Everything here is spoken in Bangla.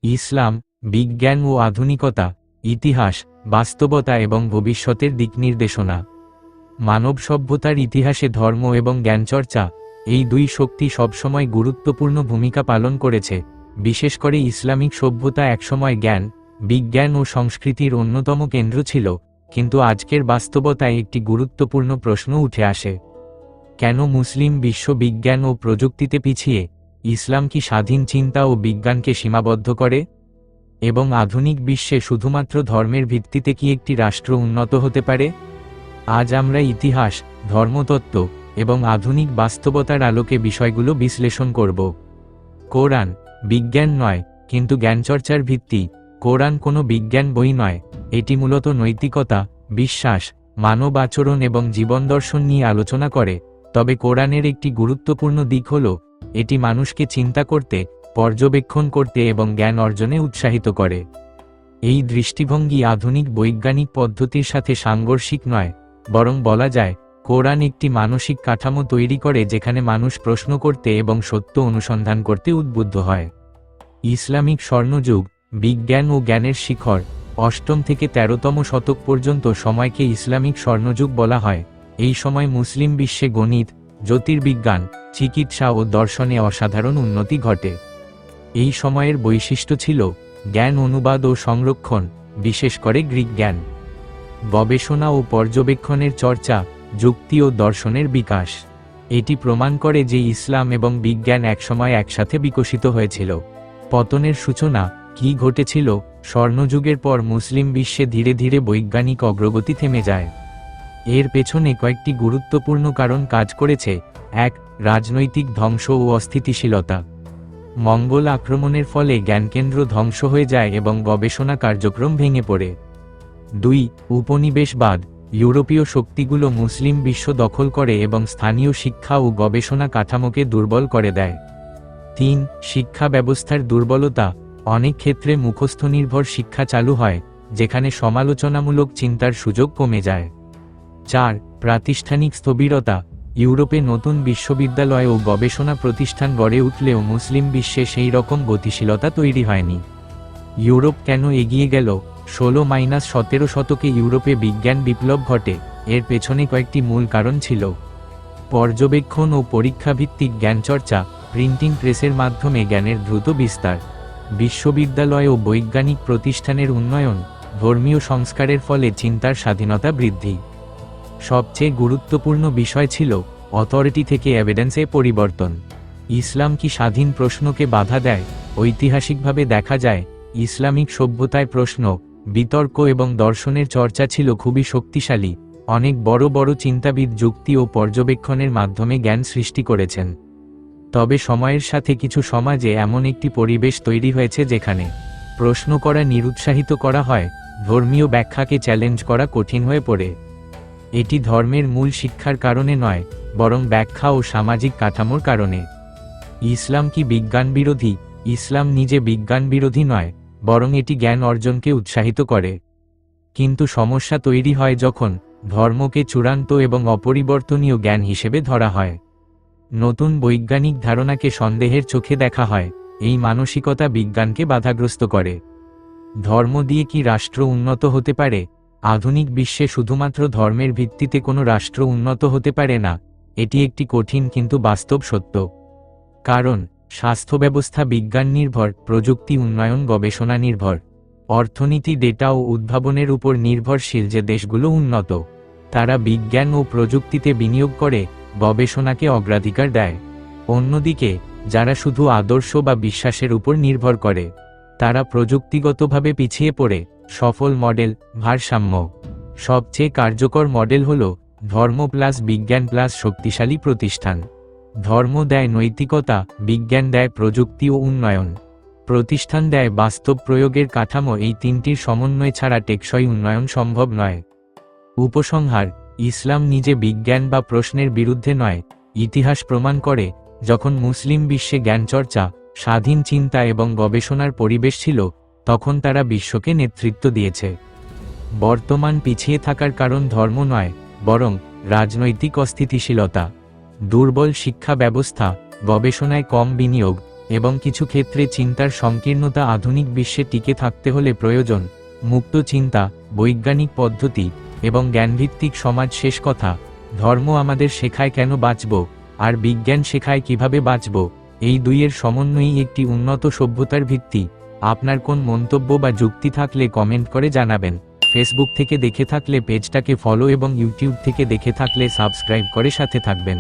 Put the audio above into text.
ইসলাম, বিজ্ঞান ও আধুনিকতা, ইতিহাস, বাস্তবতা এবং ভবিষ্যতের দিকনির্দেশনা। মানব সভ্যতার ইতিহাসে ধর্ম এবং জ্ঞানচর্চা, এই দুই শক্তি সবসময় গুরুত্বপূর্ণ ভূমিকা পালন করেছে। বিশেষ করে ইসলামিক সভ্যতা একসময় জ্ঞান, বিজ্ঞান ও সংস্কৃতির অন্যতম কেন্দ্র ছিল, কিন্তু আজকের বাস্তবতায় একটি গুরুত্বপূর্ণ প্রশ্ন উঠে আসে। কেন মুসলিম বিশ্ব বিজ্ঞান ও প্রযুক্তিতে পিছিয়ে? ইসলাম কি স্বাধীন চিন্তা ও বিজ্ঞানকে সীমাবদ্ধ করে? এবং আধুনিক বিশ্বে শুধুমাত্র ধর্মের ভিত্তিতে কি একটি রাষ্ট্র উন্নত হতে পারে? আজ আমরা ইতিহাস, ধর্মতত্ত্ব এবং আধুনিক বাস্তবতার আলোকে বিষয়গুলো বিশ্লেষণ করব। কোরআন বিজ্ঞান নয়, কিন্তু জ্ঞানচর্চার ভিত্তি। কোরআন কোনো বিজ্ঞান বই নয়, এটি মূলত নৈতিকতা, বিশ্বাস, মানব আচরণ এবং জীবন দর্শন নিয়ে আলোচনা করে। তবে কোরআনের একটি গুরুত্বপূর্ণ দিক হল, এটি মানুষকে চিন্তা করতে, পর্যবেক্ষণ করতে এবং জ্ঞান অর্জনে উৎসাহিত করে। এই দৃষ্টিভঙ্গি আধুনিক বৈজ্ঞানিক পদ্ধতির সাথে সাংঘর্ষিক নয়, বরং বলা যায় কোরআন একটি মানসিক কাঠামো তৈরি করে যেখানে মানুষ প্রশ্ন করতে এবং সত্য অনুসন্ধান করতে উদ্বুদ্ধ হয়। ইসলামিক স্বর্ণযুগ, বিজ্ঞান ও জ্ঞানের শিখর, ৮ম থেকে ১৩তম শতক পর্যন্ত সময়কে ইসলামিক স্বর্ণযুগ বলা হয়। এই সময় মুসলিম বিশ্বে গণিত, জ্যোতির্বিজ্ঞান, চিকিৎসা ও দর্শনে অসাধারণ উন্নতি ঘটে। এই সময়ের বৈশিষ্ট্য ছিল জ্ঞান অনুবাদ ও সংরক্ষণ, বিশেষ করে গ্রিক জ্ঞান, গবেষণা ও পর্যবেক্ষণের চর্চা, যুক্তি ও দর্শনের বিকাশ। এটি প্রমাণ করে যে ইসলাম এবং বিজ্ঞান একসময় একসাথে বিকশিত হয়েছিল। পতনের সূচনা কি ঘটেছিল? স্বর্ণযুগের পর মুসলিম বিশ্বে ধীরে ধীরে বৈজ্ঞানিক অগ্রগতি থেমে যায়। এর পেছনে কয়েকটি গুরুত্বপূর্ণ কারণ কাজ করেছে। ১. রাজনৈতিক ধ্বংস ও অস্থিতিশীলতা। মঙ্গল আক্রমণের ফলে জ্ঞানকেন্দ্র ধ্বংস হয়ে যায় এবং গবেষণা কার্যক্রম ভেঙে পড়ে। ২. উপনিবেশবাদ। ইউরোপীয় শক্তিগুলো মুসলিম বিশ্ব দখল করে এবং স্থানীয় শিক্ষা ও গবেষণা কাঠামোকে দুর্বল করে দেয়। ৩. শিক্ষা ব্যবস্থার দুর্বলতা। অনেক ক্ষেত্রে মুখস্থনির্ভর শিক্ষা চালু হয়, যেখানে সমালোচনামূলক চিন্তার সুযোগ কমে যায়। ৪. প্রাতিষ্ঠানিক স্থবিরতা। ইউরোপে নতুন বিশ্ববিদ্যালয় ও গবেষণা প্রতিষ্ঠান গড়ে উঠলেও মুসলিম বিশ্বে সেই রকম গতিশীলতা তৈরি হয়নি। ইউরোপ কেন এগিয়ে গেল? ১৬-১৭ শতকে ইউরোপে বিজ্ঞান বিপ্লব ঘটে। এর পেছনে কয়েকটি মূল কারণ ছিল। পর্যবেক্ষণ ও পরীক্ষাভিত্তিক জ্ঞানচর্চা, প্রিন্টিং প্রেসের মাধ্যমে জ্ঞানের দ্রুত বিস্তার, বিশ্ববিদ্যালয় ও বৈজ্ঞানিক প্রতিষ্ঠানের উন্নয়ন, ধর্মীয় সংস্কারের ফলে চিন্তার স্বাধীনতা বৃদ্ধি। সবচেয়ে গুরুত্বপূর্ণ বিষয় ছিল অথরিটি থেকে এভিডেন্সে পরিবর্তন। ইসলাম কি স্বাধীন প্রশ্নকে বাধা দেয়? ঐতিহাসিকভাবে দেখা যায়, ইসলামিক সভ্যতায় প্রশ্ন, বিতর্ক এবং দর্শনের চর্চা ছিল খুবই শক্তিশালী। অনেক বড় বড় চিন্তাবিদ যুক্তি ও পর্যবেক্ষণের মাধ্যমে জ্ঞান সৃষ্টি করেছেন। তবে সময়ের সাথে কিছু সমাজে এমন একটি পরিবেশ তৈরি হয়েছে যেখানে প্রশ্ন করা নিরুৎসাহিত করা হয়, ধর্মীয় ব্যাখ্যাকে চ্যালেঞ্জ করা কঠিন হয়ে পড়ে। এটি ধর্মের মূল শিক্ষার কারণে নয়, বরং ব্যাখ্যা ও সামাজিক কাঠামোর কারণে। ইসলাম কি বিজ্ঞান বিরোধী? ইসলাম নিজে বিজ্ঞান বিরোধী নয়, বরং এটি জ্ঞান অর্জনকে উৎসাহিত করে। কিন্তু সমস্যা তৈরি হয় যখন ধর্মকে চূড়ান্ত এবং অপরিবর্তনীয় জ্ঞান হিসেবে ধরা হয়। নতুন বৈজ্ঞানিক ধারণাকে সন্দেহের চোখে দেখা হয়। এই মানসিকতা বিজ্ঞানকে বাধাগ্রস্ত করে। ধর্ম দিয়ে কি রাষ্ট্র উন্নত হতে পারে? আধুনিক বিশ্বে শুধুমাত্র ধর্মের ভিত্তিতে কোনো রাষ্ট্র উন্নত হতে পারে না। এটি একটি কঠিন কিন্তু বাস্তব সত্য। কারণ স্বাস্থ্য ব্যবস্থা বিজ্ঞান নির্ভর, প্রযুক্তি উন্নয়ন গবেষণা নির্ভর, অর্থনীতি ডেটা ও উদ্ভাবনের উপর নির্ভরশীল। যে দেশগুলো উন্নত, তারা বিজ্ঞান ও প্রযুক্তিতে বিনিয়োগ করে, গবেষণাকে অগ্রাধিকার দেয়। অন্যদিকে যারা শুধু আদর্শ বা বিশ্বাসের উপর নির্ভর করে, তারা প্রযুক্তিগতভাবে পিছিয়ে পড়ে। সফল মডেল, ভারসাম্য। সবচেয়ে কার্যকর মডেল হল ধর্ম প্লাস বিজ্ঞান প্লাস শক্তিশালী প্রতিষ্ঠান। ধর্ম দেয় নৈতিকতা, বিজ্ঞান দেয় প্রযুক্তি ও উন্নয়ন, প্রতিষ্ঠান দেয় বাস্তব প্রয়োগের কাঠামো। এই তিনটির সমন্বয় ছাড়া টেকসই উন্নয়ন সম্ভব নয়। উপসংহার: ইসলাম নিজে বিজ্ঞান বা প্রশ্নের বিরুদ্ধে নয়। ইতিহাস প্রমাণ করে, যখন মুসলিম বিশ্বে জ্ঞানচর্চা, স্বাধীন চিন্তা এবং গবেষণার পরিবেশ ছিল, তখন তারা বিশ্বকে নেতৃত্ব দিয়েছে। বর্তমান পিছিয়ে থাকার কারণ ধর্ম নয়, বরং রাজনৈতিক অস্থিতিশীলতা, দুর্বল শিক্ষা ব্যবস্থা, গবেষণায় কম বিনিয়োগ এবং কিছু ক্ষেত্রে চিন্তার সংকীর্ণতা। আধুনিক বিশ্বে টিকে থাকতে হলে প্রয়োজন মুক্ত চিন্তা, বৈজ্ঞানিক পদ্ধতি এবং জ্ঞানভিত্তিক সমাজ। শেষ কথা, ধর্ম আমাদের শেখায় কেন বাঁচব, আর বিজ্ঞান শেখায় কিভাবে বাঁচব। এই দুইয়ের সমন্বয়ই একটি উন্নত সভ্যতার ভিত্তি। আপনার কোন মন্তব্য বা যুক্তি থাকলে কমেন্ট করে জানাবেন। ফেসবুক থেকে দেখে থাকলে পেজটাকে ফলো এবং ইউটিউব থেকে দেখে থাকলে সাবস্ক্রাইব করে সাথে থাকবেন।